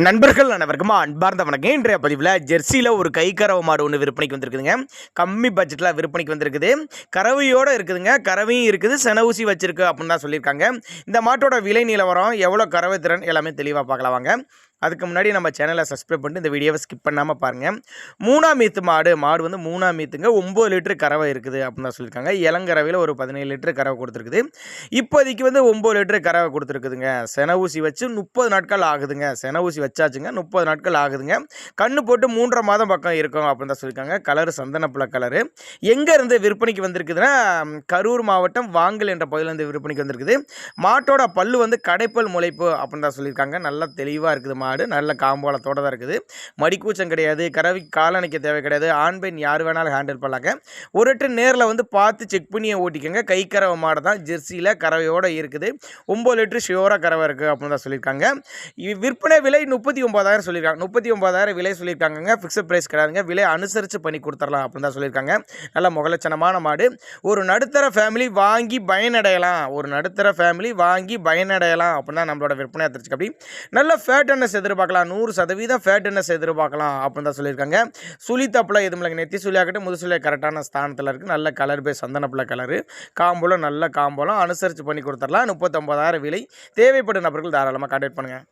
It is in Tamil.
நண்பர்கள் அனைவருக்கும் அன்பார்ந்த வணக்கம். இன்றைய பதிவில் ஜெர்சியில் ஒரு கை கறவை மாடு ஒன்று விற்பனைக்கு வந்திருக்குதுங்க. கம்மி பட்ஜெட்டில் விற்பனைக்கு வந்திருக்குது. கறவையோடு இருக்குதுங்க. கறவையும் இருக்குது, சென ஊசி வச்சிருக்கு அப்படின்னு தான் சொல்லியிருக்காங்க. இந்த மாட்டோட விலை நிலவரம், எவ்வளோ கறவை திறன் எல்லாமே தெளிவாக பார்க்கலாம் வாங்க. அதுக்கு முன்னாடி நம்ம சேனலை சப்ஸ்கிரைப் பண்ணிட்டு இந்த வீடியோவை ஸ்கிப் பண்ணாமல் பாருங்கள். 3ஆம் ஈத்து மாடு வந்து 3ஆம் ஈத்துங்க. 9 லிட்டரு கறவை இருக்குது அப்படின்னு தான் சொல்லியிருக்காங்க. இளங்கறவையில் ஒரு 17 லிட்டரு கறவை கொடுத்துருக்குது. இப்போதைக்கு 9 லிட்டரு கறவை கொடுத்துருக்குதுங்க. சென ஊசி வச்சு 30 நாட்கள் ஆகுதுங்க. சென ஊசி வச்சாச்சுங்க, 30 நாட்கள் ஆகுதுங்க. கண்ணு போட்டு 3.5 மாதம் பக்கம் இருக்கும் அப்படின்னு தான் சொல்லியிருக்காங்க. கலரு சந்தனப்புல கலரு. எங்கேருந்து விற்பனைக்கு வந்திருக்குதுன்னா, கரூர் மாவட்டம் வாங்கல் என்ற பகுதியிலேருந்து விற்பனைக்கு வந்திருக்குது. மாட்டோட பல்லு கடைப்பல் முளைப்பு அப்படின்னு தான் சொல்லியிருக்காங்க. நல்லா தெளிவாக இருக்குது மாடு. நல்ல காம்போலத்தோடு தான் இருக்குது. மடிக்கூச்சம் கிடையாது, கறவை காலணிக்க தேவை கிடையாது. ஆண் பெண் யார் வேணாலும் ஹேண்டில் பண்ணலாங்க. ஒரு நேரில் பார்த்து செக் பண்ணி ஓட்டிக்கங்க. கை கறவை மாடு தான், ஜெர்சியில் கறவையோடு இருக்குது. 9 லிட்டரு ஷியோராக கறவை இருக்குது அப்படின்னு தான் சொல்லியிருக்காங்க. விற்பனை விலை 39,000 சொல்லியிருக்காங்க. 39,000 விலை சொல்லியிருக்காங்க. ஃபிக்ஸட் ப்ரைஸ் கிடையாதுங்க. விலை அனுசரித்து பண்ணி கொடுத்துடலாம் அப்படின்னு தான் சொல்லியிருக்காங்க. நல்ல முகலட்சணமான மாடு. ஒரு நடுத்தர ஃபேமிலி வாங்கி பயனடையலாம். அப்படின்னு தான் நம்மளோட விற்பனையாக தெரிஞ்சுக்க. அப்படி நல்ல ஃபேட்டனஸ் எதிர்பார்க்கலாம். 100% ஃபேட்டனஸ் எதிர்பார்க்கலாம் அப்படின்னு தான் சொல்லியிருக்காங்க. சுழி தப்பில் எதுவும் இல்லைங்க. நெத்தி சுழியாகட்டும் முது சுழியாக கரெக்டான ஸ்தானத்தில் இருக்குது. நல்ல கலர் பேஸ் சந்தனப்புல கலரு. காம்போலம் நல்ல காம்போலம் அனுசரித்து பண்ணி கொடுத்துடலாம். 39,000 விலை. தேவைப்படும் நபர்கள் தாராளமாக கான்டாக்ட் பண்ணுங்கள்.